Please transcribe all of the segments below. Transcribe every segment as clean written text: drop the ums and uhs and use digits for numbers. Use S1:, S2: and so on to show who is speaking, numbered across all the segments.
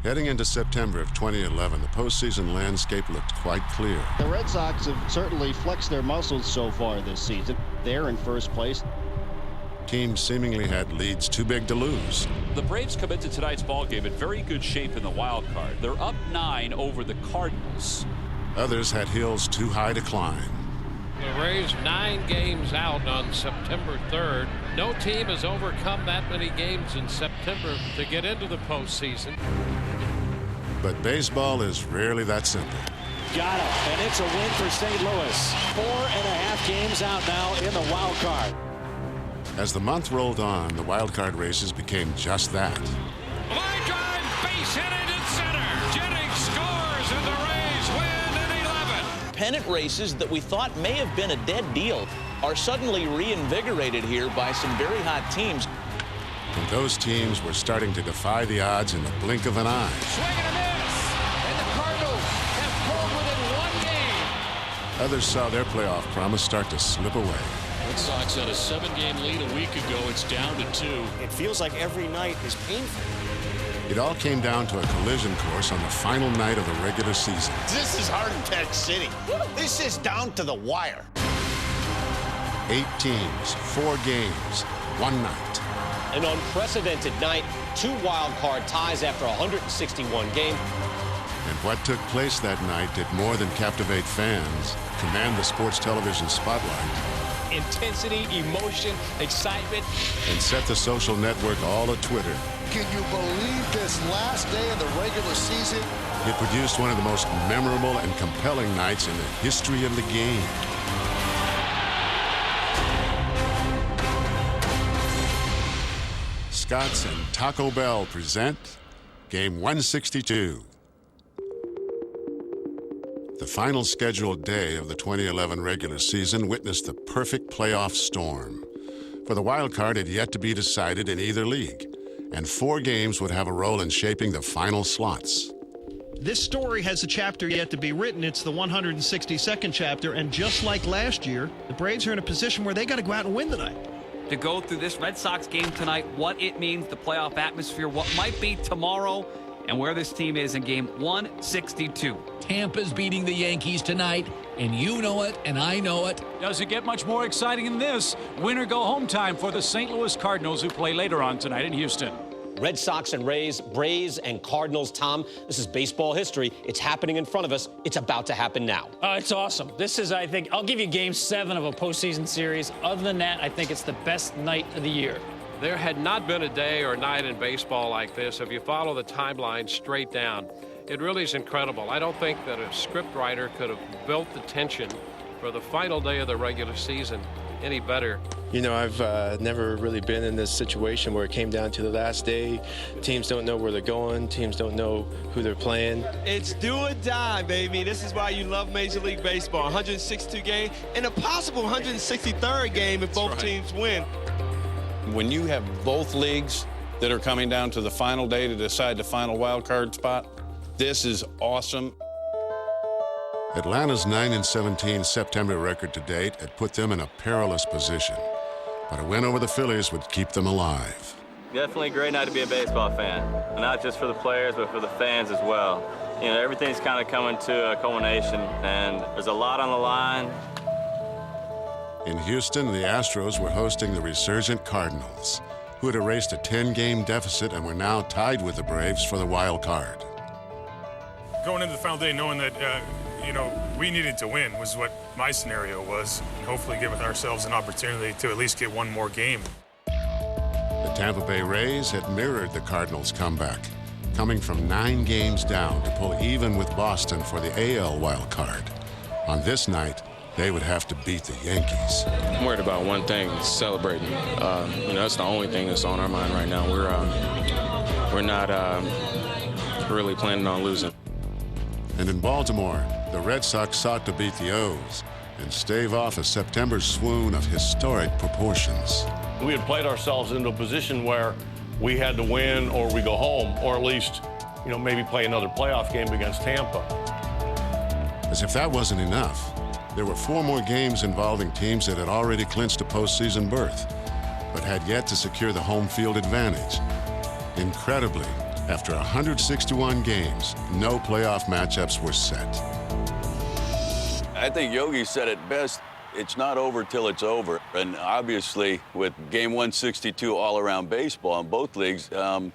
S1: Heading into September of 2011, the postseason landscape looked quite clear.
S2: The Red Sox have certainly flexed their muscles so far this season. They're in first place.
S1: Teams seemingly had leads too big to lose.
S3: The Braves come into tonight's ballgame in very good shape in the wild card. They're up 9 over the Cardinals.
S1: Others had hills too high to climb.
S4: The Rays 9 games out on September 3rd. No team has overcome that many games in September to get into the postseason.
S1: But baseball is rarely that simple.
S5: Got it, and it's a win for St. Louis. 4.5 games out now in the wild card.
S1: As the month rolled on, the wild card races became just that.
S4: Line drive, base hit into center. Jennings scores, and the Rays win in 11.
S6: Pennant races that we thought may have been a dead deal are suddenly reinvigorated here by some very hot teams.
S1: And those teams were starting to defy the odds in the blink of an eye.
S4: Swing and a miss, and the Cardinals have pulled within 1 game.
S1: Others saw their playoff promise start to slip away.
S7: Red Sox had a 7-game lead a week ago. It's down to 2.
S5: It feels like every night is painful.
S1: It all came down to a collision course on the final night of the regular season.
S8: This is Heart Attack City. This is down to the wire.
S1: 8 teams, 4 games, 1 night.
S5: An unprecedented night. 2 wild card ties after 161 games.
S1: And what took place that night did more than captivate fans, command the sports television spotlight,
S5: Intensity, emotion, excitement,
S1: and set the social network all a-Twitter.
S8: Can you believe this last day of the regular season?
S1: It produced one of the most memorable and compelling nights in the history of the game. Scotts and Taco Bell present Game 162. The final scheduled day of the 2011 regular season witnessed the perfect playoff storm. For the wild card had yet to be decided in either league, and 4 games would have a role in shaping the final slots.
S9: This story has a chapter yet to be written. It's the 162nd chapter, and just like last year, the Braves are in a position where they got to go out and win tonight.
S10: To go through this Red Sox game tonight, what it means, the playoff atmosphere, what might be tomorrow, and where this team is in game 162.
S11: Tampa's beating the Yankees tonight, and you know it, and I know it.
S3: Does it get much more exciting than this? Win or go home time for the St. Louis Cardinals, who play later on tonight in Houston.
S5: Red Sox and Rays, Braves and Cardinals. Tom, this is baseball history. It's happening in front of us. It's about to happen now.
S12: It's awesome. This is, I think, I'll give you game 7 of a postseason series. Other than that, I think it's the best night of the year.
S4: There had not been a day or night in baseball like this. If you follow the timeline straight down, it really is incredible. I don't think that a scriptwriter could have built the tension for the final day of the regular season any better.
S13: You know, I've never really been in this situation where it came down to the last day. Teams don't know where they're going. Teams don't know who they're playing.
S14: It's do or die, baby. This is why you love Major League Baseball. 162 game and a possible 163rd game if both teams win.
S15: When you have both leagues that are coming down to the final day to decide the final wild card spot, this is awesome.
S1: Atlanta's 9-17 September record to date had put them in a perilous position, but a win over the Phillies would keep them alive.
S16: Definitely a great night to be a baseball fan, not just for the players, but for the fans as well. You know, everything's kind of coming to a culmination, and there's a lot on the line.
S1: In Houston, the Astros were hosting the resurgent Cardinals, who had erased a 10-game deficit and were now tied with the Braves for the wild card.
S17: Going into the final day knowing that, we needed to win was what my scenario was, and hopefully give ourselves an opportunity to at least get one more game.
S1: The Tampa Bay Rays had mirrored the Cardinals' comeback, coming from 9 games down to pull even with Boston for the AL wild card. On this night, they would have to beat the Yankees.
S13: I'm worried about one thing, celebrating. That's the only thing that's on our mind right now. We're not really planning on losing.
S1: And in Baltimore, the Red Sox sought to beat the O's and stave off a September swoon of historic proportions.
S18: We had played ourselves into a position where we had to win or we go home, or at least, maybe play another playoff game against Tampa.
S1: As if that wasn't enough, there were 4 more games involving teams that had already clinched a postseason berth, but had yet to secure the home field advantage. Incredibly, After 161 games, no playoff matchups were set.
S19: I think Yogi said it best. It's not over till it's over. And obviously, with game 162 all-around baseball in both leagues, that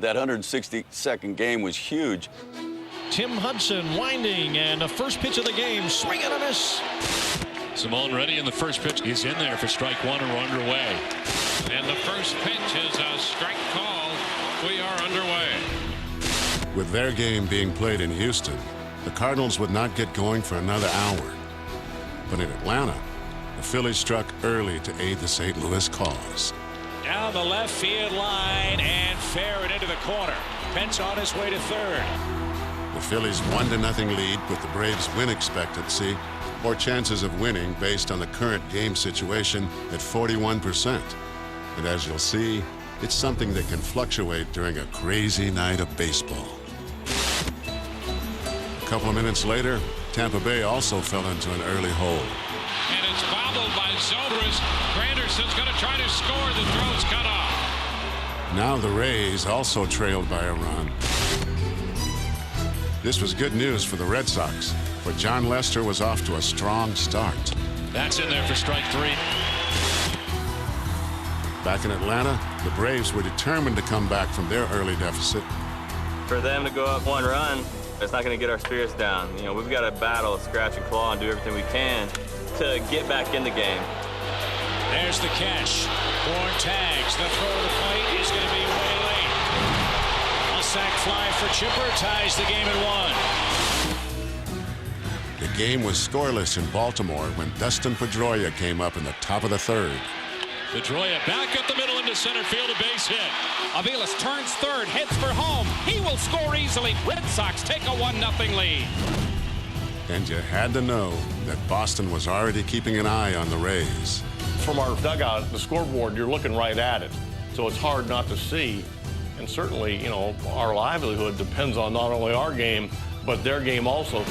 S19: 162nd game was huge.
S9: Tim Hudson winding, and the first pitch of the game, swing and a miss.
S7: Simone ready, and the first pitch is in there for strike one, and we're underway.
S4: And the first pitch is a strike call. We are underway.
S1: With their game being played in Houston, the Cardinals would not get going for another hour. But in Atlanta, the Phillies struck early to aid the St. Louis cause.
S3: Down the left field line and fair and into the corner. Pence on his way to third.
S1: The Phillies' 1-0 lead put the Braves' win expectancy, or chances of winning based on the current game situation, at 41%. And as you'll see, it's something that can fluctuate during a crazy night of baseball. A couple of minutes later, Tampa Bay also fell into an early hole.
S4: And it's bobbled by Zobrist. Granderson's going to try to score. The throw's cut off.
S1: Now the Rays also trailed by a run. This was good news for the Red Sox, for John Lester was off to a strong start.
S7: That's in there for strike three.
S1: Back in Atlanta, the Braves were determined to come back from their early deficit.
S16: For them to go up 1 run, it's not going to get our spirits down. You know, we've got to battle, scratch and claw, and do everything we can to get back in the game.
S3: There's the catch. Bourne tags. The throw to the plate is going to be way late. A sac fly for Chipper ties the game at 1.
S1: The game was scoreless in Baltimore when Dustin Pedroia came up in the top of the third.
S7: Pedroia back up the middle into center field, a base hit.
S3: Aviles turns third, heads for home. He will score easily. Red Sox take a 1-0 lead.
S1: And you had to know that Boston was already keeping an eye on the Rays.
S18: From our dugout at the scoreboard, you're looking right at it. So it's hard not to see. And certainly, you know, our livelihood depends on not only our game, but their game also.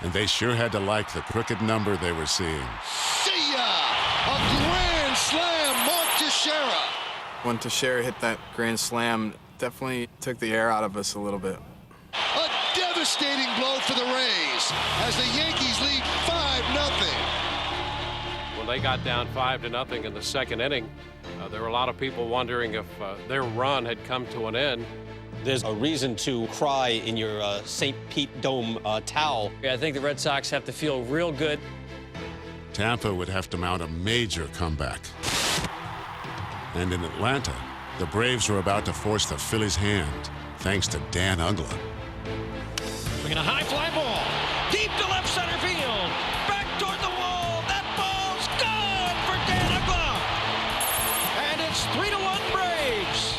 S1: And they sure had to like the crooked number they were seeing.
S8: See ya! A grand slam, Mark Teixeira.
S20: When Teixeira hit that grand slam, definitely took the air out of us a little bit.
S8: A devastating blow for the Rays as the Yankees lead 5-0.
S4: When they got down 5-0 in the second inning, there were a lot of people wondering if their run had come to an end.
S5: There's a reason to cry in your St. Pete Dome towel.
S12: I think the Red Sox have to feel real good.
S1: Tampa would have to mount a major comeback. And in Atlanta, the Braves were about to force the Phillies' hand, thanks to Dan Uggla.
S9: Swinging a high fly ball, deep to left center field, back toward the wall. That ball's gone for Dan Uggla. And it's 3-1 Braves.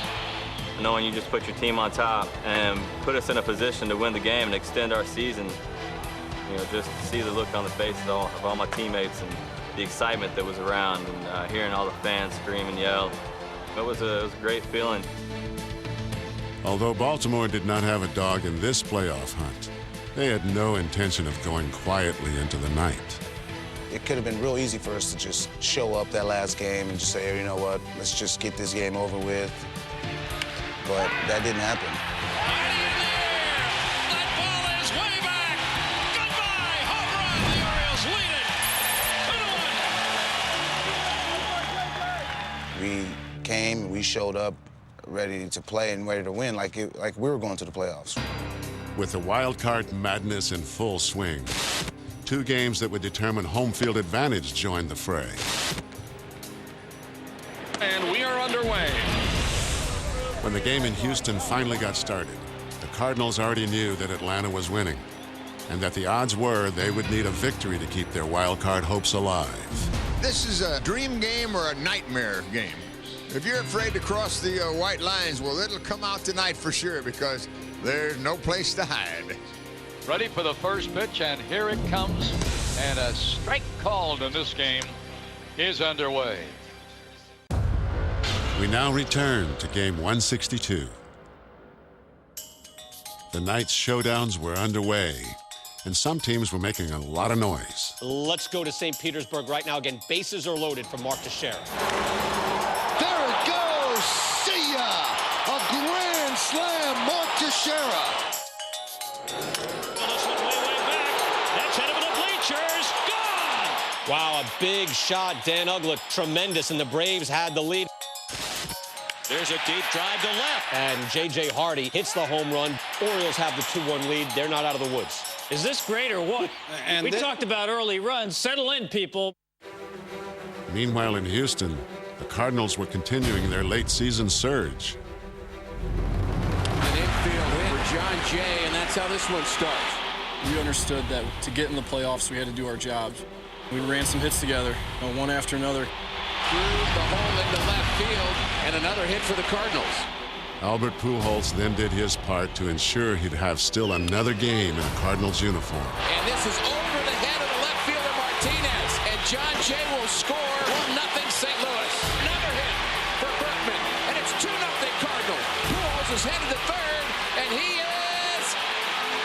S16: Knowing you just put your team on top and put us in a position to win the game and extend our season, you know, just to see the look on the faces of all my teammates and the excitement that was around, and hearing all the fans scream and yell. It was a great feeling.
S1: Although Baltimore did not have a dog in this playoff hunt, they had no intention of going quietly into the night.
S21: It could have been real easy for us to just show up that last game and just say, hey, you know what, let's just get this game over with. But that didn't happen. We came, we showed up ready to play and ready to win like we were going to the playoffs.
S1: With the wild card madness in full swing, 2 games that would determine home field advantage joined the fray.
S7: And we are underway.
S1: When the game in Houston finally got started, the Cardinals already knew that Atlanta was winning, and that the odds were they would need a victory to keep their wild card hopes alive.
S8: This is a dream game or a nightmare game. If you're afraid to cross the white lines, well, it'll come out tonight for sure because there's no place to hide.
S22: Ready for the first pitch, and here it comes. And a strike called in this game is underway.
S1: We now return to game 162. The night's showdowns were underway, and some teams were making a lot of noise.
S5: Let's go to St. Petersburg right now. Again, bases are loaded for Mark Teixeira.
S8: There it goes! See ya! A grand
S9: slam, Mark Teixeira.
S3: This one way back. That's headed for the bleachers. Gone!
S5: Wow, a big shot. Dan Uggla, tremendous, and the Braves had the lead.
S3: There's a deep drive to left.
S5: And J.J. Hardy hits the home run. Orioles have the 2-1 lead. They're not out of the woods.
S12: Is this great or what? We talked about early runs. Settle in, people.
S1: Meanwhile, in Houston, the Cardinals were continuing their late-season surge.
S2: An infield hit for John Jay, and that's how this one starts.
S6: We understood that to get in the playoffs, we had to do our jobs. We ran some hits together, one after another.
S2: Through the hole into left field, and another hit for the Cardinals.
S1: Albert Pujols then did his part to ensure he'd have still another game in a Cardinals uniform.
S2: And this is over the head of the left fielder Martinez, and John Jay will score 1-0 St. Louis. Another hit for Berkman, and it's 2-0 Cardinals. Pujols is headed to third, and he is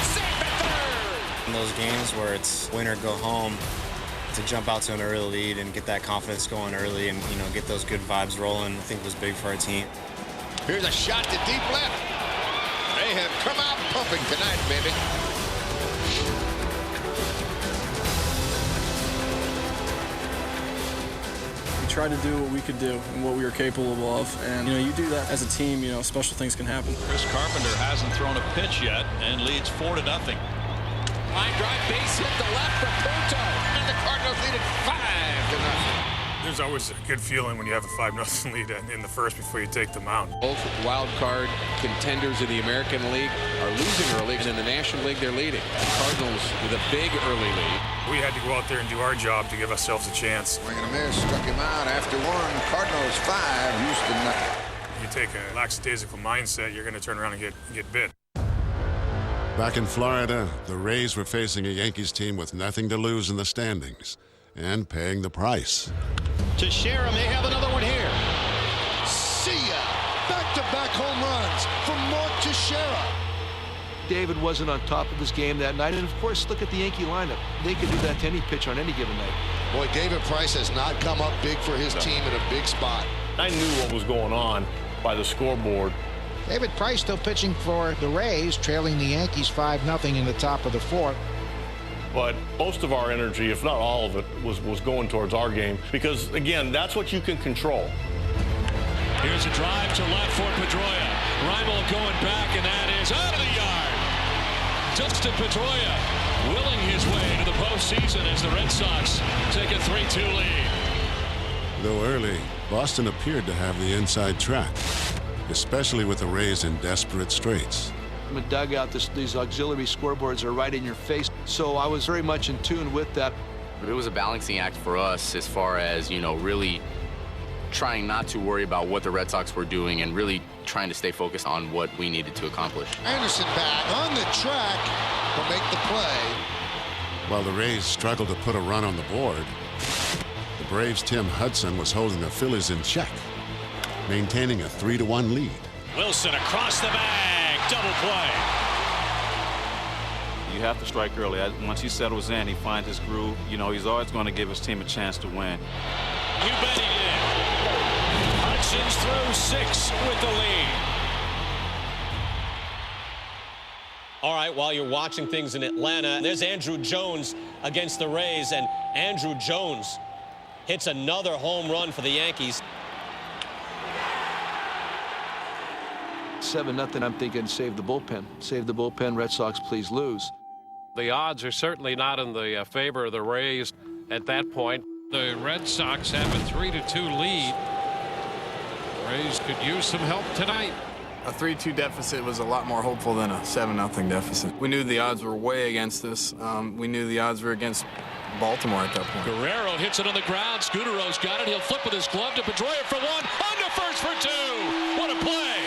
S2: safe at third.
S23: In those games where it's win or go home, to jump out to an early lead and get that confidence going early and, get those good vibes rolling, I think was big for our team.
S8: Here's a shot to deep left. They have come out pumping tonight, baby.
S6: We tried to do what we could do and what we were capable of. And, you do that as a team, special things can happen.
S22: Chris Carpenter hasn't thrown a pitch yet and leads 4-0.
S2: Line drive, base hit to left for Punto. And the Cardinals lead it 5-0.
S17: There's always a good feeling when you have a 5-0 lead in the first before you take the mound.
S2: Both wild card contenders in the American League are losing early, and in the National League they're leading. The Cardinals with a big early lead.
S17: We had to go out there and do our job to give ourselves a chance.
S8: Swing and a miss, struck him out after one. Cardinals 5, Houston 9.
S17: You take a lackadaisical mindset, you're going to turn around and get bit.
S1: Back in Florida, the Rays were facing a Yankees team with nothing to lose in the standings and paying the price.
S9: Teixeira may have another one here. See ya! Back-to-back home runs from Mark Teixeira.
S24: David wasn't on top of his game that night, and of course, look at the Yankee lineup. They could do that to any pitch on any given night.
S9: Boy, David Price has not come up big for his team in a big spot.
S18: I knew what was going on by the scoreboard.
S25: David Price still pitching for the Rays, trailing the Yankees 5-0 in the top of the fourth.
S18: But most of our energy, if not all of it, was going towards our game because, again, that's what you can control.
S7: Here's a drive to left for Pedroia. Reimel going back, and that is out of the yard. Dustin Pedroia willing his way to the postseason as the Red Sox take a 3-2 lead.
S1: Though early, Boston appeared to have the inside track, especially with the Rays in desperate straits.
S24: In the dugout, these auxiliary scoreboards are right in your face, so I was very much in tune with that.
S26: It was a balancing act for us as far as, really trying not to worry about what the Red Sox were doing and really trying to stay focused on what we needed to accomplish.
S9: Anderson back on the track to make the play.
S1: While the Rays struggled to put a run on the board, the Braves' Tim Hudson was holding the Phillies in check, maintaining a 3-1 lead.
S3: Wilson across the bag, double play.
S27: You have to strike early. Once he settles in, he finds his groove. He's always going to give his team a chance to win.
S3: You bet he did. Hudson's through 6 with the lead.
S5: All right, while you're watching things in Atlanta, there's Andrew Jones against the Rays, and Andrew Jones hits another home run for the Yankees.
S24: 7-0, I'm thinking save the bullpen. Save the bullpen, Red Sox, please lose.
S4: The odds are certainly not in the favor of the Rays at that point.
S10: The Red Sox have a 3-2 lead. Rays could use some help tonight.
S20: A 3-2 deficit was a lot more hopeful than a 7-0 deficit. We knew the odds were way against us. We knew the odds were against Baltimore at that point.
S7: Guerrero hits it on the ground. Scudero's got it. He'll flip with his glove to Pedroia for 1. On to first for 2. What a play.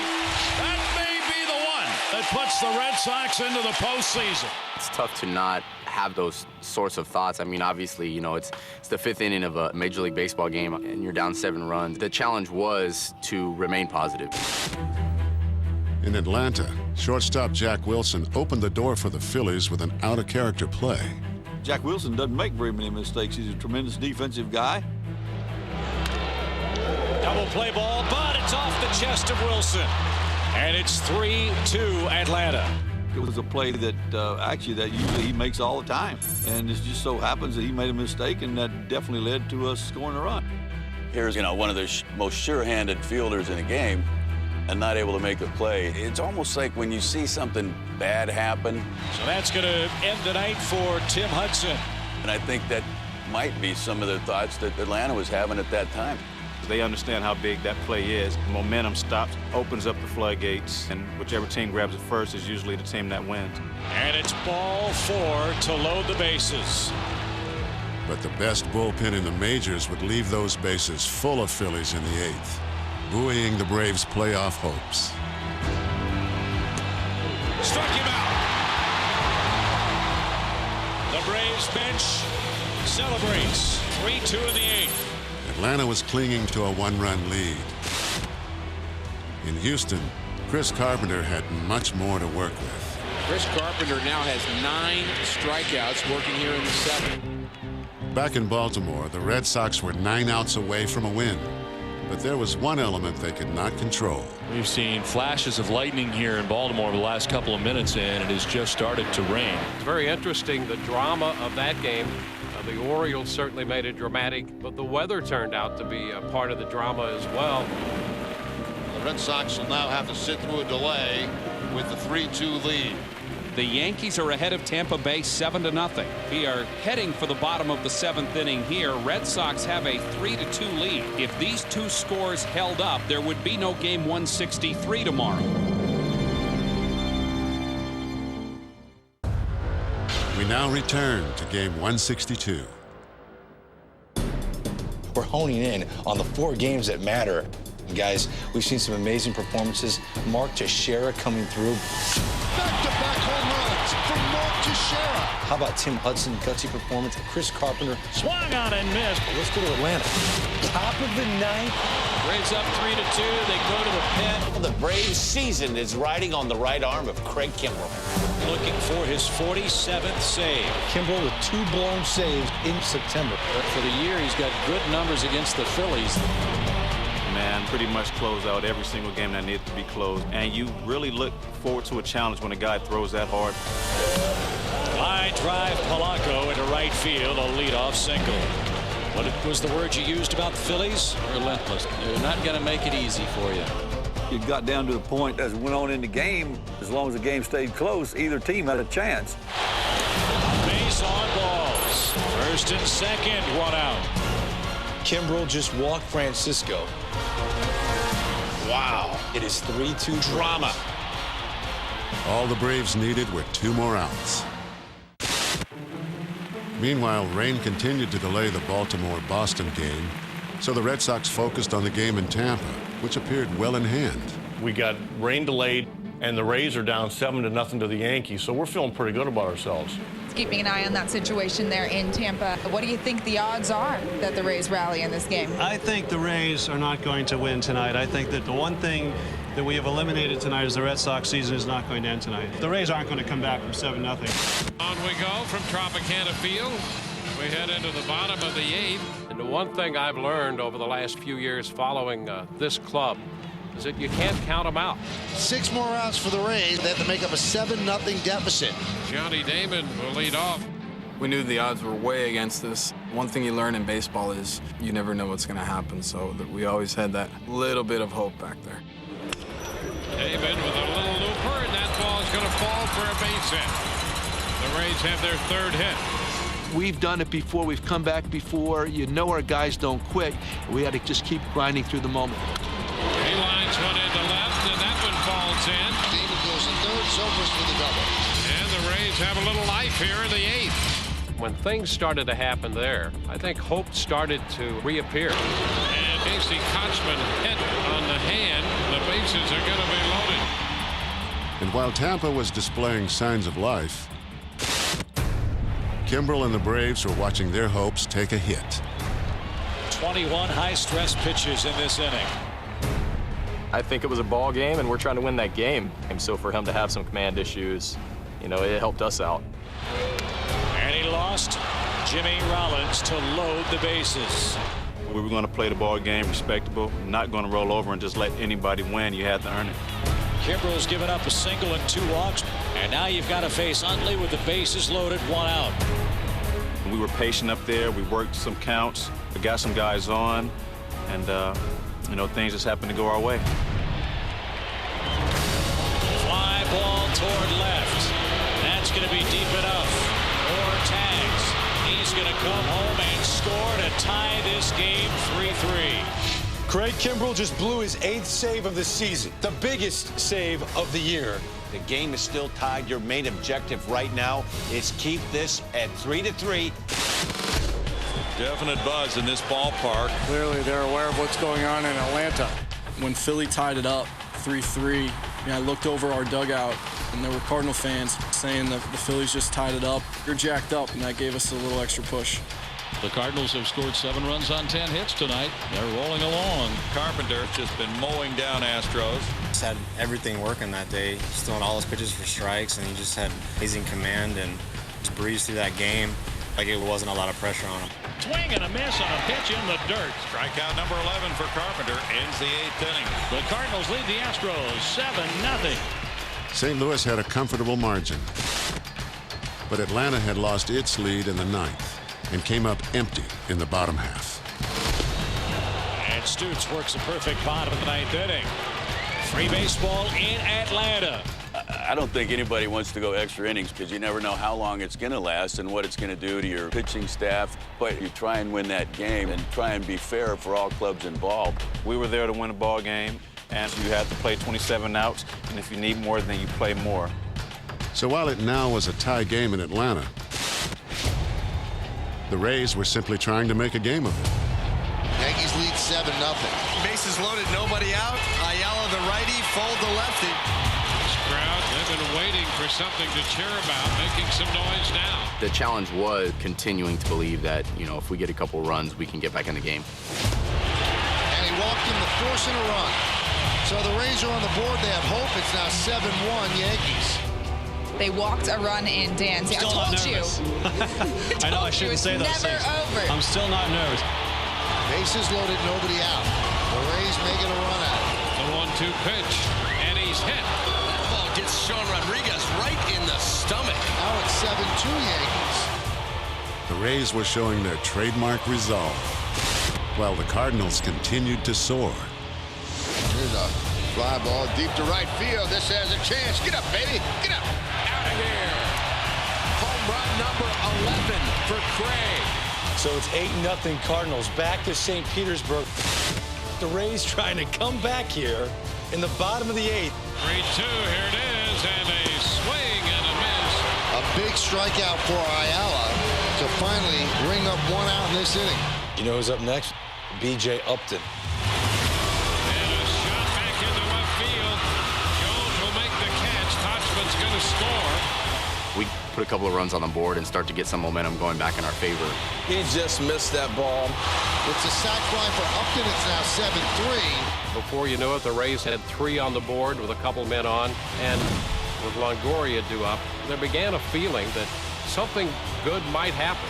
S9: That may be the one that puts the Red Sox into the postseason.
S26: It's tough to not have those sorts of thoughts. I mean, obviously, it's the 5th inning of a Major League Baseball game, and you're down 7 runs. The challenge was to remain positive.
S1: In Atlanta, shortstop Jack Wilson opened the door for the Phillies with an out-of-character play.
S28: Jack Wilson doesn't make very many mistakes. He's a tremendous defensive guy.
S3: Double play ball, but it's off the chest of Wilson. And it's 3-2 Atlanta.
S28: It was a play that that usually he makes all the time. And it just so happens that he made a mistake, and that definitely led to us scoring a run.
S11: Here's, one of the most sure-handed fielders in a game and not able to make a play. It's almost like when you see something bad happen.
S3: So that's going to end the night for Tim Hudson.
S11: And I think that might be some of the thoughts that Atlanta was having at that time.
S27: They understand how big that play is. Momentum stops, opens up the floodgates, and whichever team grabs it first is usually the team that wins.
S3: And it's ball 4 to load the bases.
S1: But the best bullpen in the majors would leave those bases full of Phillies in the 8th, buoying the Braves' playoff hopes.
S3: Struck him out. The Braves bench celebrates 3-2 in the 8th.
S1: Atlanta was clinging to a 1-run lead. In Houston, Chris Carpenter had much more to work with.
S2: Chris Carpenter now has 9 strikeouts working here in the 7th.
S1: Back in Baltimore, the Red Sox were 9 outs away from a win. But there was one element they could not control.
S7: We've seen flashes of lightning here in Baltimore over the last couple of minutes, and it has just started to rain.
S4: It's very interesting, the drama of that game. The Orioles certainly made it dramatic, but the weather turned out to be a part of the drama as well.
S12: The Red Sox will now have to sit through a delay with the 3-2 lead.
S10: The Yankees are ahead of Tampa Bay 7-0. We are heading for the bottom of the 7th inning here. Red Sox have a 3-2 lead. If these two scores held up, there would be no game 163 tomorrow.
S1: We now return to game 162.
S13: We're honing in on the 4 games that matter. Guys, we've seen some amazing performances. Mark Teixeira coming through.
S14: Back-to-back home runs from Mark Teixeira.
S13: How about Tim Hudson, gutsy performance? Chris Carpenter.
S3: Swung on and missed.
S13: Let's go to Atlanta. Top of the 9th.
S5: Braves up 3-2. They go to the pen. The Braves season is riding on the right arm of Craig Kimbrel.
S3: Looking for his 47th save.
S13: Kimbrel with 2 blown saves in September.
S22: But for the year, he's got good numbers against the Phillies.
S27: Man, pretty much close out every single game that needs to be closed. And you really look forward to a challenge when a guy throws that hard.
S3: Line drive, Polanco into right field, a leadoff single. What was the word you used about the Phillies?
S22: Relentless. They're not going to make it easy for you.
S28: It got down to the point as it went on in the game, as long as the game stayed close, either team had a chance.
S3: Base on balls. First and second, 1 out.
S13: Kimbrel just walked Francisco. Wow. It is 3-2
S3: drama.
S1: All the Braves needed were 2 more outs. Meanwhile, rain continued to delay the Baltimore-Boston game, so the Red Sox focused on the game in Tampa, which appeared well in hand.
S18: We got rain delayed, and the Rays are down 7-0 to the Yankees, so we're feeling pretty good about ourselves.
S15: Keeping an eye on that situation there in Tampa. What do you think the odds are that the Rays rally in this game?
S16: I think the Rays are not going to win tonight. I think that the one thing that we have eliminated tonight is the Red Sox season is not going to end tonight. The Rays aren't going to come back from 7-0.
S4: On we go from Tropicana Field. We head into the bottom of the 8th. And the one thing I've learned over the last few years following this club is that you can't count them out.
S14: 6 more outs for the Rays. They have to make up a 7-0 deficit.
S4: Johnny Damon will lead off.
S20: We knew the odds were way against this. One thing you learn in baseball is you never know what's going to happen, so that we always had that little bit of hope back there.
S4: David with a little looper, and that ball is going to fall for a base hit. The Rays have their 3rd hit.
S24: We've done it before. We've come back before. You know our guys don't quit. We had to just keep grinding through the moment.
S4: He lines one into left, and that one falls in.
S14: David goes to 3rd, Zobrist for the double.
S4: And the Rays have a little life here in the 8th. When things started to happen there, I think hope started to reappear. And Casey Kochman hit on the hand. The bases are going to be loaded.
S1: And while Tampa was displaying signs of life, Kimbrel and the Braves were watching their hopes take a hit.
S3: 21 high-stress pitches in this inning.
S26: I think it was a ball game, and we're trying to win that game. And so for him to have some command issues, it helped us out.
S3: And he lost Jimmy Rollins to load the bases.
S27: We were going to play the ball game respectable, not going to roll over and just let anybody win. You had to earn it.
S3: Kimbrel's given up a single and 2 walks. And now you've got to face Utley with the bases loaded, 1 out.
S27: We were patient up there. We worked some counts. We got some guys on. And, you know, things just happened to go our way.
S3: Fly ball toward left. That's going to be deep enough. Or tags. He's going to come home and score to tie this game 3-3.
S13: Craig Kimbrel just blew his 8th save of the season, the biggest save of the year.
S6: The game is still tied. Your main objective right now is keep this at 3-3.
S7: Definite buzz in this ballpark.
S20: Clearly, they're aware of what's going on in Atlanta.
S8: When Philly tied it up 3-3, I looked over our dugout, and there were Cardinal fans saying that the Phillies just tied it up. You're jacked up, and that gave us a little extra push.
S7: The Cardinals have scored 7 runs on 10 hits tonight. They're rolling along. Carpenter's just been mowing down Astros.
S9: Just had everything working that day. Just throwing all his pitches for strikes, and he just had amazing command and just breezed through that game like it wasn't a lot of pressure on him.
S3: Swing and a miss on a pitch in the dirt.
S7: Strikeout number 11 for Carpenter ends the 8th inning.
S3: The Cardinals lead the Astros 7-0.
S1: St. Louis had a comfortable margin, but Atlanta had lost its lead in the 9th and came up empty in the bottom half.
S3: And Stutz works a perfect bottom of the 9th inning. Free baseball in Atlanta.
S11: I don't think anybody wants to go extra innings because you never know how long it's going to last and what it's going to do to your pitching staff. But you try and win that game and try and be fair for all clubs involved.
S27: We were there to win a ball game, and you have to play 27 outs, and if you need more, then you play more.
S1: So while it now was a tie game in Atlanta, the Rays were simply trying to make a game of it.
S14: Yankees lead 7-0.
S17: Bases loaded, nobody out. Ayala, the righty, fold the lefty.
S4: This crowd, they've been waiting for something to cheer about, making some noise now.
S26: The challenge was continuing to believe that, you know, if we get a couple runs, we can get back in the game.
S14: And he walked him to forcing a run. So the Rays are on the board. They have hope. It's now 7-1 Yankees.
S15: They walked a run in, Dan. See, I told you.
S8: I know I shouldn't say those things.
S15: Over.
S8: I'm still not nervous.
S14: Bases loaded, nobody out. The Rays making a run at it.
S4: The 1-2 pitch, and he's hit.
S17: That ball gets Sean Rodriguez right in the stomach.
S14: Now it's 7-2 Yankees.
S1: The Rays were showing their trademark resolve, while the Cardinals continued to soar.
S12: Here's a fly ball deep to right field. This has a chance. Get up, baby. Get up.
S2: Out of here. Home run number 11 for Craig.
S13: So it's 8-0 Cardinals back to St. Petersburg. The Rays trying to come back here in the bottom of the 8th.
S4: 3-2, here it is, and a swing and a miss.
S14: A big strikeout for Ayala to finally ring up 1 out in this inning.
S13: You know who's up next? B.J. Upton.
S4: And a shot back into left field. Jones will make the catch. Tauchman's going to score.
S26: We put a couple of runs on the board and start to get some momentum going back in our favor.
S6: He just missed that ball.
S14: It's a sac fly for Upton. It's now 7-3.
S4: Before you know it, the Rays had 3 on the board with a couple men on, and with Longoria due up, there began a feeling that something good might happen.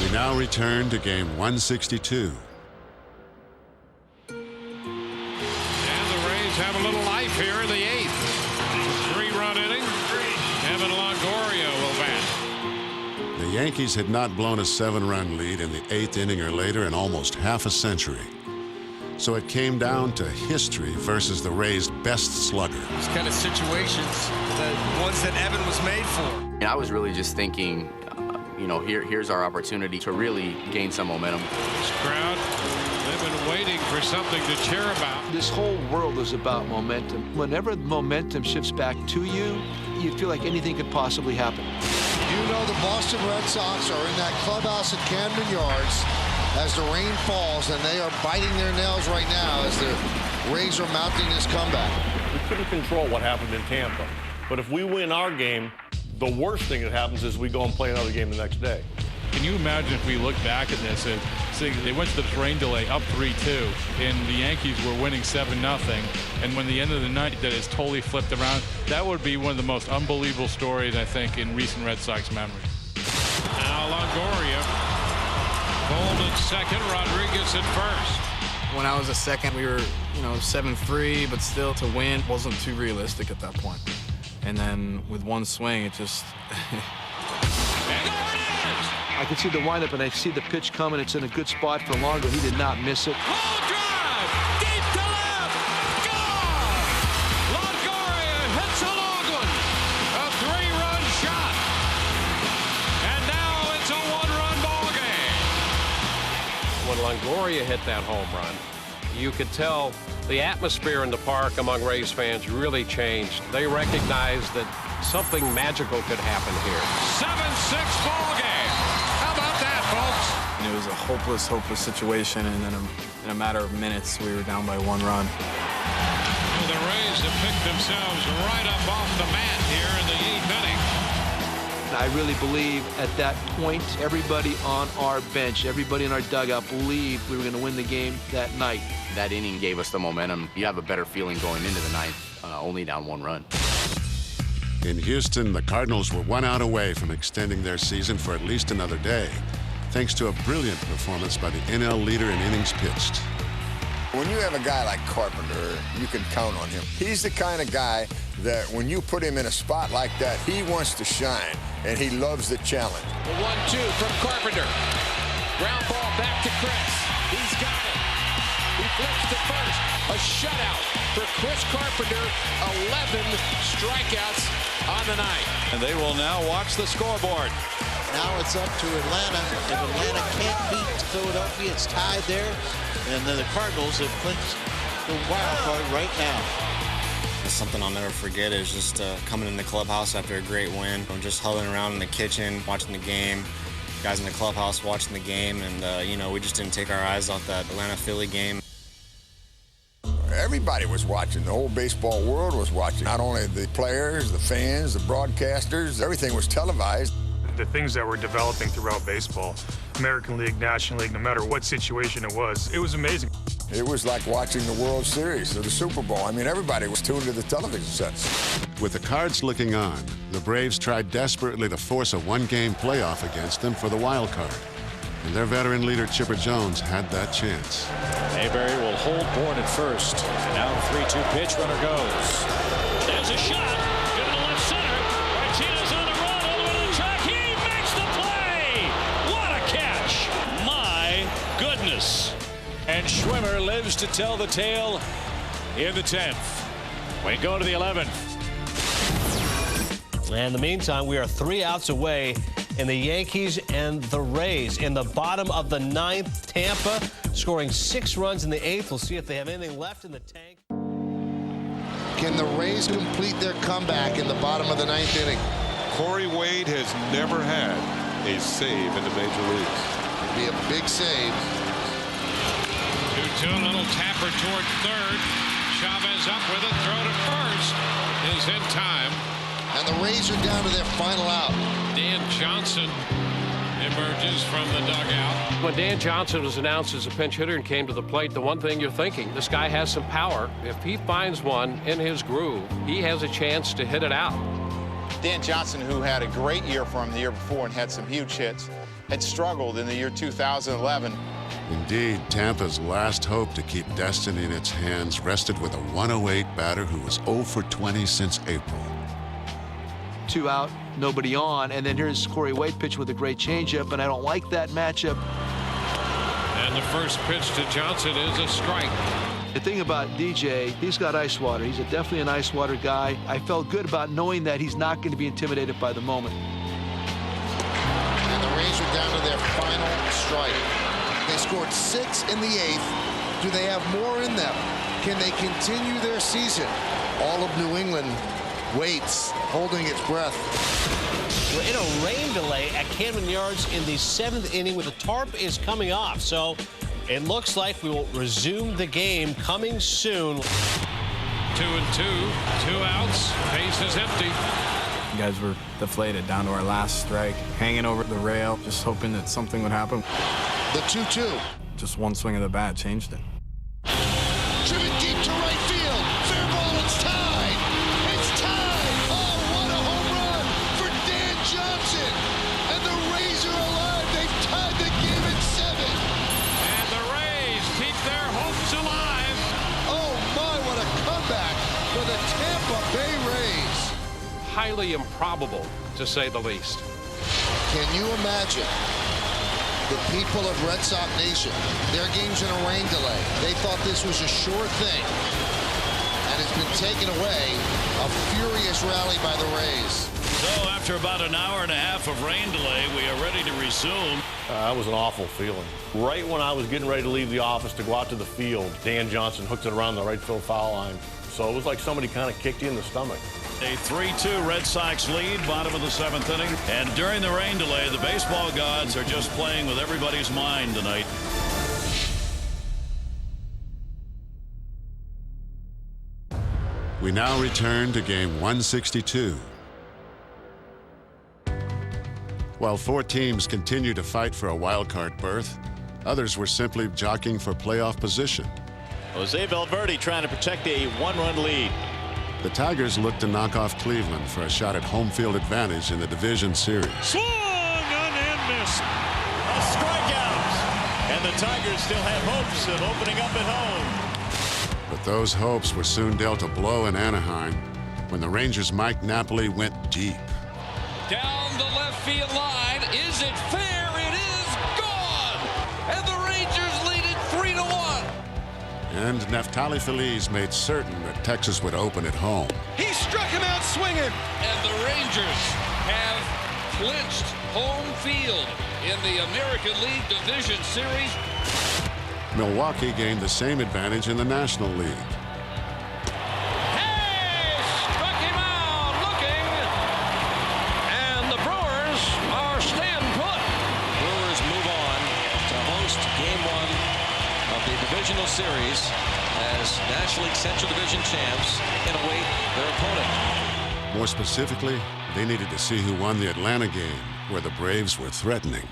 S1: We now return to game 162.
S4: And the Rays have a little life here in the 8th. 3-run inning. Evan Longoria will bat.
S1: The Yankees had not blown a 7-run lead in the 8th inning or later in almost half a century. So it came down to history versus the Rays' best slugger.
S17: These kind of situations, the ones that Evan was made for.
S26: And I was really just thinking, you know, here's our opportunity to really gain some momentum.
S4: This crowd, they've been waiting for something to cheer about.
S24: This whole world is about momentum. Whenever momentum shifts back to you, you feel like anything could possibly happen.
S14: You know the Boston Red Sox are in that clubhouse at Camden Yards as the rain falls, and they are biting their nails right now as the Rays are mounting this comeback.
S18: We couldn't control what happened in Tampa, but if we win our game, the worst thing that happens is we go and play another game the next day.
S19: Can you imagine if we look back at this and see they went to this rain delay up 3-2, and the Yankees were winning 7-0, and when the end of the night that is totally flipped around, that would be one of the most unbelievable stories, I think, in recent Red Sox memory.
S4: Now Longoria, Bold at second, Rodriguez at first.
S20: When I was a second, we were, 7-3, but still to win wasn't too realistic at that point. And then with one swing, it just...
S24: I can see the windup, and I see the pitch coming. It's in a good spot for Longo. He did not miss it.
S3: Full drive, deep to left, gone! Longoria hits a long one, a 3-run shot. And now it's a 1-run ball game.
S4: When Longoria hit that home run, you could tell the atmosphere in the park among Rays fans really changed. They recognized that something magical could happen here.
S3: 7-6 ball game. How about that, folks?
S20: It was a hopeless situation, and then in a matter of minutes, we were down by 1 run.
S3: Well, the Rays have picked themselves right up off the mat here in the 8th inning.
S24: I really believe at that point, everybody on our bench, everybody in our dugout believed we were going to win the game that night.
S26: That inning gave us the momentum. You have a better feeling going into the 9th, only down 1 run.
S1: In Houston, the Cardinals were 1 out away from extending their season for at least another day, thanks to a brilliant performance by the NL leader in innings pitched.
S5: When you have a guy like Carpenter, you can count on him. He's the kind of guy that when you put him in a spot like that, he wants to shine, and he loves the challenge.
S2: The 1-2 from Carpenter. Ground ball back to Chris. He's got it. He flips to first. A shutout for Chris Carpenter. 11 strikeouts on the night.
S3: And they will now watch the scoreboard.
S10: Now it's up to Atlanta. If Atlanta can't beat Philadelphia, it's tied there. And then the Cardinals have clinched the wild card right now.
S9: Something I'll never forget is just coming in the clubhouse after a great win. I'm just huddling around in the kitchen, watching the game. Guys in the clubhouse watching the game, and we just didn't take our eyes off that Atlanta-Philly game.
S5: Everybody was watching. The whole baseball world was watching. Not only the players, the fans, the broadcasters, everything was televised.
S16: The things that were developing throughout baseball, American League, National League, no matter what situation it was amazing.
S5: It was like watching the World Series or the Super Bowl. I mean, everybody was tuned to the television sets.
S1: With the Cards looking on, the Braves tried desperately to force a 1-game playoff against them for the wild card. And their veteran leader, Chipper Jones, had that chance.
S3: Mayberry will hold Bourne at first. Now the 3-2 pitch, runner goes. There's a shot. Good to left center. Martinez on the run, all the way to the track. He makes the play. What a catch. My goodness. And Schwimmer lives to tell the tale in the 10th. We go to the 11th.
S21: And in the meantime, we are 3 outs away in the Yankees and the Rays. In the bottom of the 9th, Tampa scoring 6 runs in the 8th. We'll see if they have anything left in the tank.
S14: Can the Rays complete their comeback in the bottom of the 9th inning?
S22: Corey Wade has never had a save in the major leagues.
S14: It'd be a big save.
S3: 2-2, a little tapper toward third. Chavez up with it, throw to first is in time.
S14: And the Rays are down to their final out.
S3: Dan Johnson emerges from the dugout.
S4: When Dan Johnson was announced as a pinch hitter and came to the plate, the one thing you're thinking, this guy has some power. If he finds one in his groove, he has a chance to hit it out.
S23: Dan Johnson, who had a great year for him the year before and had some huge hits, had struggled in the year 2011.
S1: Indeed, Tampa's last hope to keep destiny in its hands rested with a 108 batter who was 0 for 20 since April.
S24: 2 out, nobody on, and then here's Corey Wade pitch with a great changeup, and I don't like that matchup.
S3: And the first pitch to Johnson is a strike.
S24: The thing about DJ, he's got ice water. He's definitely an ice water guy. I felt good about knowing that he's not going to be intimidated by the moment.
S14: And the Rays are down to their final strike. They scored 6 in the 8th. Do they have more in them? Can they continue their season? All of New England waits, holding its breath.
S21: We're in a rain delay at Camden Yards in the 7th inning where the tarp is coming off. So it looks like we will resume the game coming soon.
S3: 2-2, 2 outs, base is empty.
S20: You guys were deflated down to our last strike, hanging over the rail, just hoping that something would happen.
S14: The 2-2.
S20: Just one swing of the bat changed it.
S14: Driven deep to right field. Fair ball, it's tied. It's tied. Oh, what a home run for Dan Johnson. And the Rays are alive. They've tied the game at 7.
S3: And the Rays keep their hopes
S4: highly improbable, to say the least.
S14: Can you imagine the people of Red Sox Nation, their game's in a rain delay? They thought this was a sure thing, and it's been taken away. A furious rally by the Rays.
S3: So after about an hour and a half of rain delay, we are ready to resume.
S18: That was an awful feeling. Right when I was getting ready to leave the office to go out to the field, Dan Johnson hooked it around the right field foul line. So it was like somebody kind of kicked you in the stomach.
S3: A 3-2 Red Sox lead, bottom of the 7th inning. And during the rain delay, the baseball gods are just playing with everybody's mind tonight.
S1: We now return to game 162. While 4 teams continue to fight for a wild card berth, others were simply jockeying for playoff position.
S3: Jose Valverde trying to protect a 1-run lead.
S1: The Tigers look to knock off Cleveland for a shot at home field advantage in the division series.
S3: Swung on and missed. A strikeout. And the Tigers still have hopes of opening up at home.
S1: But those hopes were soon dealt a blow in Anaheim when the Rangers' Mike Napoli went deep.
S2: Down the left field line. Is it fair? It is gone. And the Rangers lead it 3-1.
S1: And Neftali Feliz made certain that Texas would open at home.
S2: He struck him out swinging. And the Rangers have clinched home field in the American League Division Series.
S1: Milwaukee gained the same advantage in the National League.
S2: Hey! Struck him out looking. And the Brewers are staying put. Brewers move on to host Game 1 of the Divisional Series as National League Central Division champs and await their opponent.
S1: More specifically, they needed to see who won the Atlanta game, where the Braves were threatening.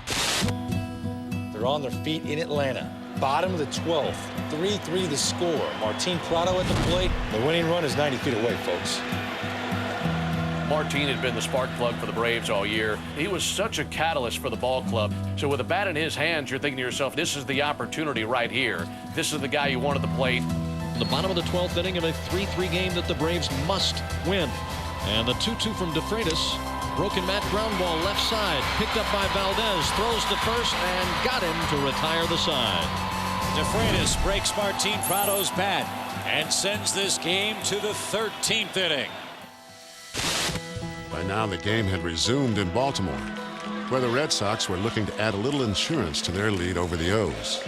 S13: They're on their feet in Atlanta. Bottom of the 12th, 3-3 the score. Martin Prado at the plate. The winning run is 90 feet away, folks.
S3: Martin had been the spark plug for the Braves all year. He was such a catalyst for the ball club. So with a bat in his hands, you're thinking to yourself, this is the opportunity right here. This is the guy you want at the plate.
S7: The bottom of the 12th inning in a 3-3 game that the Braves must win. And the 2-2 from DeFreitas. Broken bat ground ball left side. Picked up by Valdez. Throws to first and got him to retire the side.
S3: DeFreitas breaks Martin Prado's bat and sends this game to the 13th inning.
S1: By now, the game had resumed in Baltimore, where the Red Sox were looking to add a little insurance to their lead over the O's.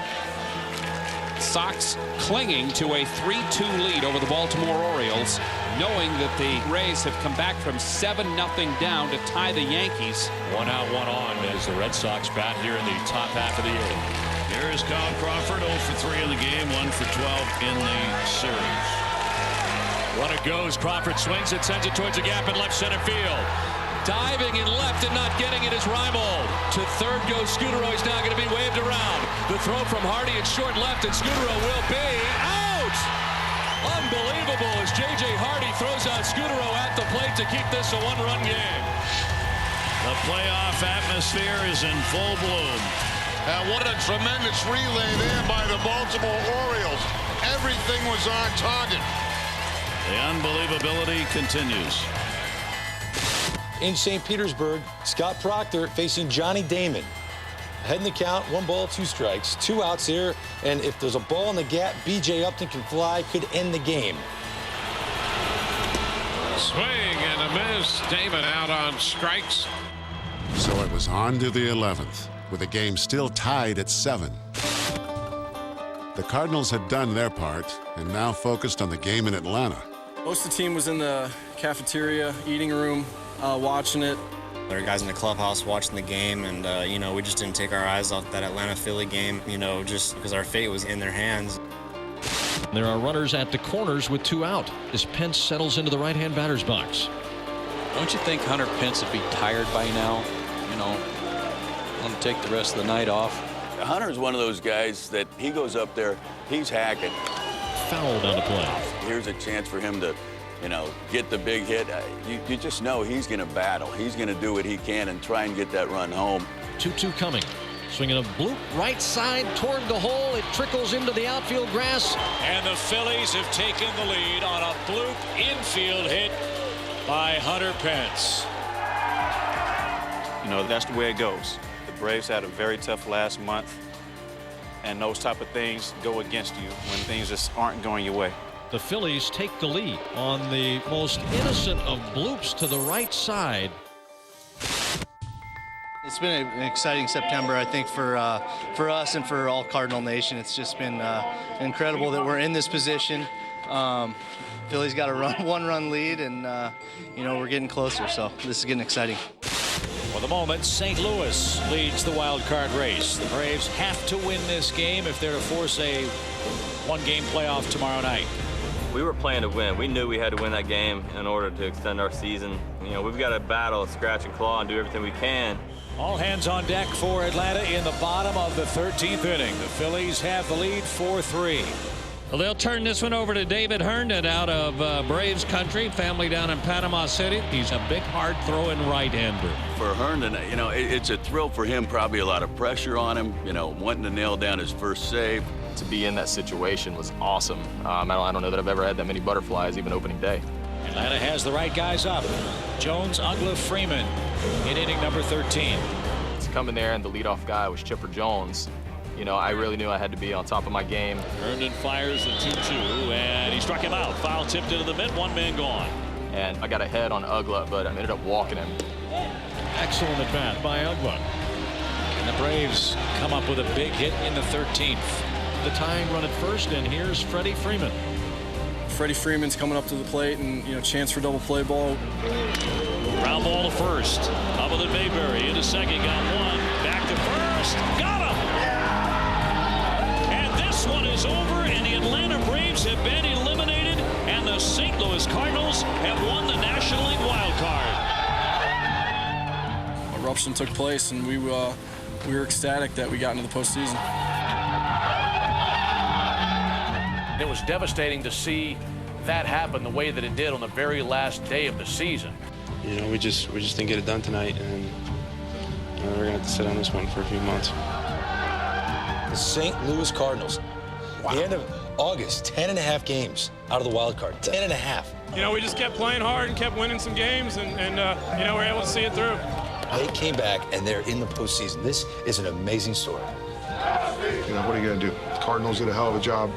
S2: Sox clinging to a 3-2 lead over the Baltimore Orioles, knowing that the Rays have come back from 7-0 down to tie the Yankees.
S3: 1 out, 1 on as the Red Sox bat here in the top half of the 8th. Here is Kyle Crawford, 0 for 3 in the game, 1 for 12 in the series. Runner goes, Crawford swings it, sends it towards the gap in left center field.
S2: Diving in left and not getting it is Reimold. To third goes Scudero. He's now going to be waved around. The throw from Hardy at short left, and Scudero will be out. Unbelievable as J.J. Hardy throws out Scudero at the plate to keep this a 1-run game.
S3: The playoff atmosphere is in full bloom.
S5: And what a tremendous relay there by the Baltimore Orioles. Everything was on target.
S3: The unbelievability continues.
S13: In St. Petersburg, Scott Proctor facing Johnny Damon. Ahead in the count, 1 ball, 2 strikes, 2 outs here, and if there's a ball in the gap, B.J. Upton can fly, could end the game.
S4: Swing and a miss. Damon out on strikes.
S1: So it was on to the 11th, with the game still tied at 7. The Cardinals had done their part and now focused on the game in Atlanta.
S8: Most of the team was in the cafeteria, eating room, watching it.
S9: There were guys in the clubhouse watching the game, and, we just didn't take our eyes off that Atlanta-Philly game, just because our fate was in their hands.
S7: There are runners at the corners with 2 out as Pence settles into the right-hand batter's box.
S11: Don't you think Hunter Pence would be tired by now? Want to take the rest of the night off?
S12: Hunter's one of those guys that he goes up there, he's hacking.
S7: Foul down the play.
S12: Here's a chance for him to, get the big hit. You just know he's going to battle. He's going to do what he can and try and get that run home.
S7: 2-2 coming. Swinging a bloop right side toward the hole. It trickles into the outfield grass.
S3: And the Phillies have taken the lead on a bloop infield hit by Hunter Pence.
S6: You know, that's the way it goes. The Braves had a very tough last month, and those type of things go against you when things just aren't going your way.
S7: The Phillies take the lead on the most innocent of bloops to the right side.
S15: It's been an exciting September, I think, for us and for all Cardinal Nation. It's just been incredible that we're in this position. Phillies got a one-run lead, and you know, we're getting closer, so this is getting exciting.
S3: For the moment, St. Louis leads the wild card race. The Braves have to win this game if they're to force a one-game playoff tomorrow night.
S17: We were playing to win. We knew we had to win that game in order to extend our season. You know, we've got to battle, scratch and claw, and do everything we can.
S3: All hands on deck for Atlanta in the bottom of the 13th inning. The Phillies have the lead 4-3.
S4: Well, they'll turn this one over to David Herndon out of Braves country, family down in Panama City. He's a big, hard-throwing right-hander.
S12: For Herndon, you know, it's a thrill for him, probably a lot of pressure on him, you know, wanting to nail down his first save.
S19: To be in that situation was awesome. I don't know that I've ever had that many butterflies, even opening day.
S3: Atlanta has the right guys up. Jones, Uggla, Freeman in inning number 13.
S19: To come in there and the leadoff guy was Chipper Jones. You know, I really knew I had to be on top of my game.
S3: Herndon fires the 2-2, and he struck him out. Foul tipped into the mid, one man gone.
S19: And I got ahead on Uggla, but I ended up walking him.
S3: Excellent at bat by Uggla. And the Braves come up with a big hit in the 13th.
S7: The tying run at first, and here's Freddie Freeman.
S8: Freddie Freeman's coming up to the plate, and you know, chance for double play ball.
S3: Ground ball to first. Top of the Mayberry into second, got one. Back to first, got him. And this one is over, and the Atlanta Braves have been eliminated, and the St. Louis Cardinals have won the National League wild card.
S8: Eruption took place, and we were ecstatic that we got into the postseason.
S25: It was devastating to see that happen the way that it did on the very last day of the season.
S26: You know, we just didn't get it done tonight, and we're gonna have to sit on this one for a few months.
S13: The St. Louis Cardinals. Wow. The end of August, 10.5 games out of the wild card. 10.5.
S16: You know, we just kept playing hard and kept winning some games, and you know, we're able to see it through.
S13: They came back, and they're in the postseason. This is an amazing story.
S27: You know, what are you gonna do? The Cardinals did a hell of a job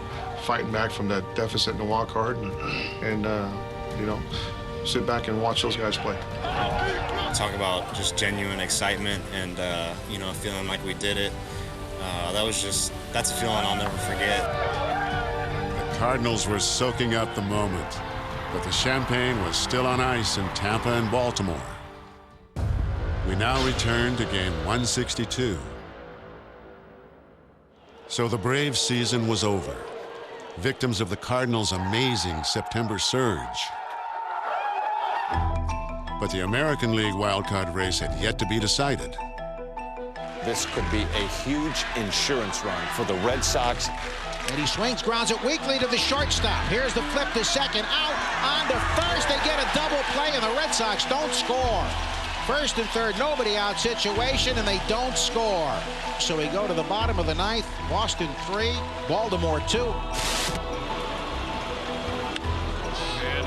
S27: fighting back from that deficit in the wild card, and you know, sit back and watch those guys play.
S9: Talk about just genuine excitement and you know, feeling like we did it. That's a feeling I'll never forget.
S1: The Cardinals were soaking up the moment, but the champagne was still on ice in Tampa and Baltimore. We now return to game 162. So the Braves season was over, victims of the Cardinals' amazing September surge. But the American League wildcard race had yet to be decided.
S28: This could be a huge insurance run for the Red Sox.
S29: And he swings, grounds it weakly to the shortstop. Here's the flip to second, out on to first. They get a double play, and the Red Sox don't score. First and third, nobody out situation, and they don't score. So we go to the bottom of the ninth. Boston 3, Baltimore 2.
S4: And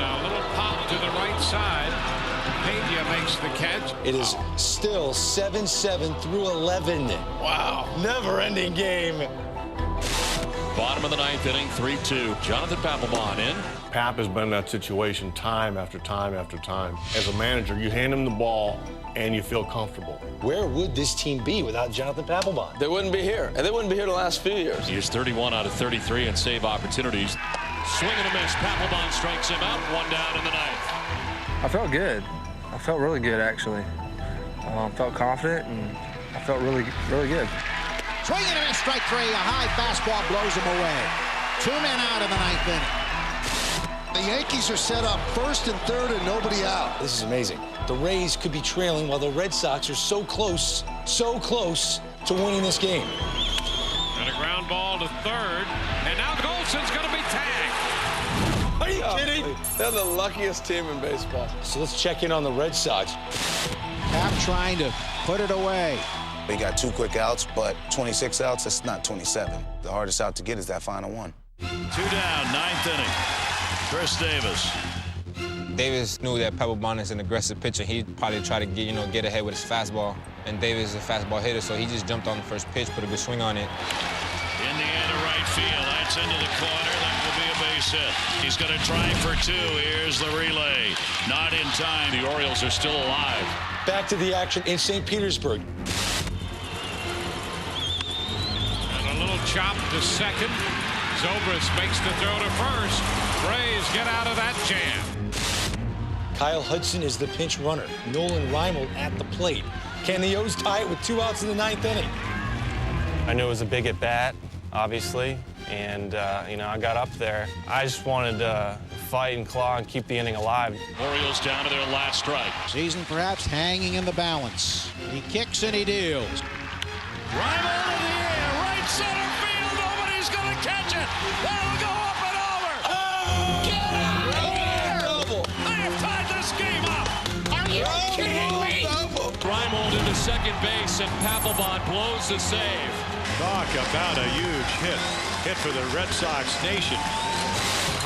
S4: a little pop to the right side. Pena makes the catch.
S13: It is still 7-7 through 11. Wow. Never-ending game.
S3: Bottom of the ninth inning, 3-2. Jonathan Papelbon in.
S18: Pap has been in that situation time after time after time. As a manager, you hand him the ball and you feel comfortable.
S13: Where would this team be without Jonathan Papelbon?
S24: They wouldn't be here, and they wouldn't be here the last few years.
S3: He is 31 out of 33 in save opportunities. Swing and a miss. Papelbon strikes him out. One down in the ninth.
S30: I felt good. I felt really good, actually. Felt confident, and I felt really, really good.
S29: Swing and a miss, strike three. A high fastball blows him away. 2 men out in the ninth inning.
S14: The Yankees are set up first and third and nobody out.
S13: This is amazing. The Rays could be trailing while the Red Sox are so close to winning this game.
S4: And a ground ball to third, and now Golson's going to be tagged.
S13: Are you kidding?
S24: They're the luckiest team in baseball.
S13: So let's check in on the Red Sox.
S29: Pap trying to put it away.
S31: We got 2 quick outs, but 26 outs, that's not 27. The hardest out to get is that final one.
S3: 2 down, ninth inning. Chris Davis.
S2: Davis knew that Pebble Bond is an aggressive pitcher. He'd probably try to get ahead with his fastball. And Davis is a fastball hitter, so he just jumped on the first pitch, put a good swing on it.
S3: In the end of right field, that's into the corner. That will be a base hit. He's going to try for two. Here's the relay. Not in time. The Orioles are still alive.
S13: Back to the action in St. Petersburg.
S4: And a little chop to second. Zobrist makes the throw to first. Rays get out of that jam.
S13: Kyle Hudson is the pinch runner. Nolan Reimold at the plate. Can the O's tie it with 2 outs in the 9th inning?
S26: I knew it was a big at bat, obviously, and I got up there. I just wanted to fight and claw and keep the inning alive.
S3: Orioles down to their last strike.
S29: Season perhaps hanging in the balance. He kicks and he deals.
S3: Reimold in the air, right center field. Nobody's going to catch it. That'll go up and over. Oh, get out of here! I have tied this game up. Are you kidding me?
S25: Reimold into second base, and Papelbon blows the save.
S3: Talk about a huge hit for the Red Sox nation.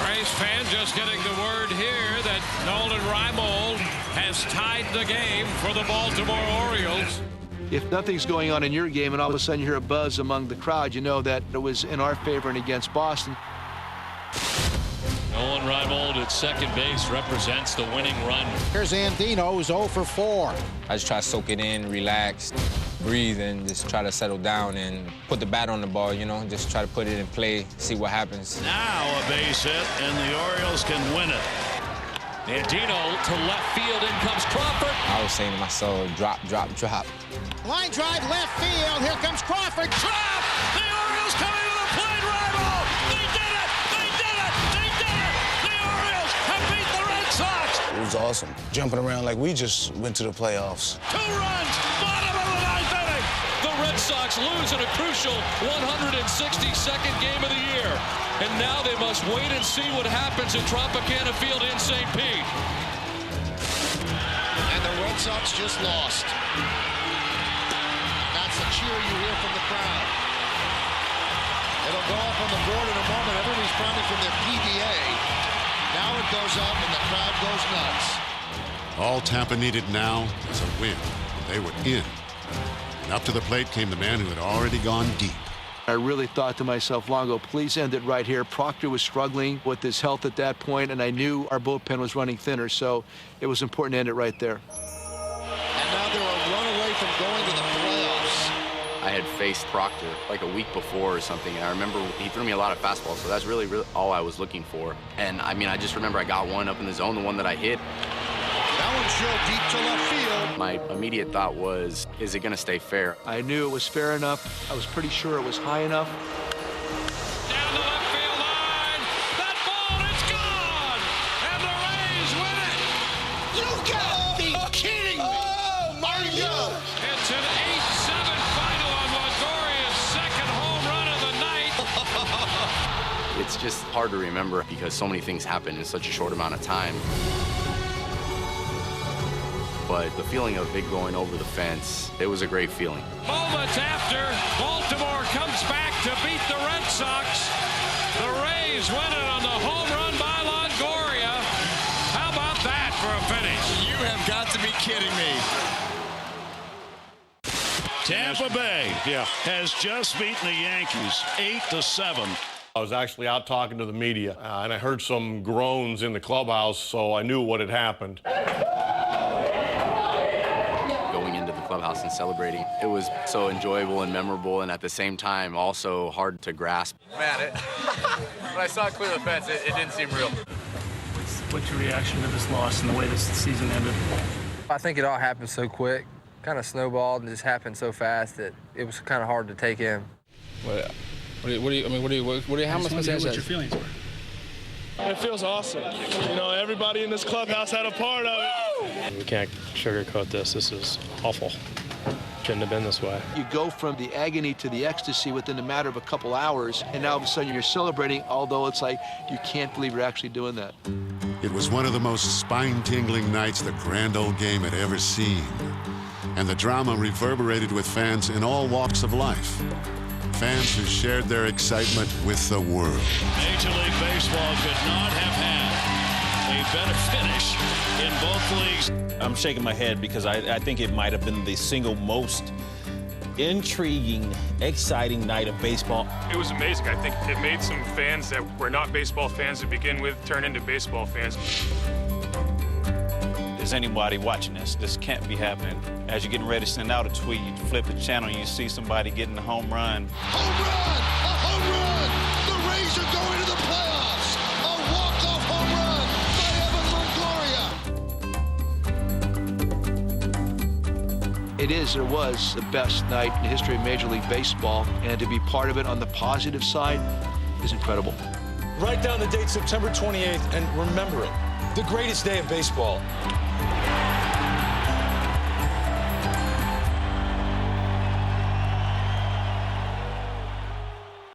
S4: Rays fan just getting the word here that Nolan Reimold has tied the game for the Baltimore Orioles.
S24: If nothing's going on in your game and all of a sudden you hear a buzz among the crowd, you know that it was in our favor and against Boston.
S25: Nolan Reimold at second base represents the winning run.
S29: Here's Andino, who's 0 for 4.
S2: I just try to soak it in, relax, breathe, and just try to settle down and put the bat on the ball, just try to put it in play, see what happens.
S3: Now a base hit, and the Orioles can win it.
S25: Andino to left field, in comes Crawford.
S2: I was saying to myself, drop, drop, drop.
S29: Line drive left field. Here comes Crawford.
S3: Drop! The Orioles coming to the plate, Reimold! They did it! They did it! They did it! The Orioles have beat the Red Sox!
S31: It was awesome. Jumping around like we just went to the playoffs.
S3: 2 runs, bottom of the 9th inning.
S25: The Red Sox lose in a crucial 162nd game of the year. And now they must wait and see what happens at Tropicana Field in St. Pete.
S29: And the Red Sox just lost. That's the cheer you hear from the crowd. It'll go up on the board in a moment. Everybody's probably from their PBA. Now it goes up and the crowd goes nuts.
S1: All Tampa needed now was a win. They were in. And up to the plate came the man who had already gone deep.
S24: I really thought to myself long ago, please end it right here. Proctor was struggling with his health at that point, and I knew our bullpen was running thinner, so it was important to end it right there.
S29: And now they're a run away from going to the playoffs.
S19: I had faced Proctor like a week before or something, and I remember he threw me a lot of fastballs, so that's really all I was looking for. And I mean, I just remember I got one up in the zone, the one that I hit.
S29: That one drilled deep to left field.
S19: My immediate thought was, is it going to stay fair?
S24: I knew it was fair enough. I was pretty sure it was high enough.
S4: Down the left field line. That ball is gone. And the Rays win it.
S29: You gotta be kidding me. Oh, my God.
S4: It's an 8-7 final on Longoria's second home run of the night.
S19: It's just hard to remember because so many things happen in such a short amount of time. But the feeling of it going over the fence, it was a great feeling.
S4: Moments after, Baltimore comes back to beat the Red Sox. The Rays win it on the home run by Longoria. How about that for a finish?
S29: You have got to be kidding me.
S3: Tampa Bay has just beaten the Yankees 8-7.
S18: I was actually out talking to the media, and I heard some groans in the clubhouse, so I knew what had happened.
S19: Going into the clubhouse and celebrating, it was so enjoyable and memorable, and at the same time also hard to grasp. Man, when I saw it clear the fence, it didn't seem real.
S5: What's your reaction to this loss and the way this season ended?
S30: I think it all happened so quick, kind of snowballed and just happened so fast that it was kind of hard to take in.
S5: How am I supposed to answer what your feelings were?
S6: It feels awesome. You know, everybody in this clubhouse had a part of it.
S26: We can't sugarcoat this. This is awful. Shouldn't have been this way.
S24: You go from the agony to the ecstasy within a matter of a couple hours, and now all of a sudden you're celebrating, although it's like you can't believe you're actually doing that.
S1: It was one of the most spine-tingling nights the Grand Ole Game had ever seen. And the drama reverberated with fans in all walks of life. Fans who shared their excitement with the world.
S3: Major League Baseball could not have had a better finish in both leagues.
S28: I'm shaking my head because I think it might have been the single most intriguing, exciting night of baseball.
S16: It was amazing. I think it made some fans that were not baseball fans to begin with turn into baseball fans.
S28: Is anybody watching this? This can't be happening. As you're getting ready to send out a tweet, you flip the channel and you see somebody getting a home run.
S14: Home run! A home run! The Rays are going to the playoffs! A walk-off home run by Evan Longoria!
S24: It is, or was, the best night in the history of Major League Baseball, and to be part of it on the positive side is incredible.
S13: Write down the date, September 28th, and remember it. The greatest day of baseball.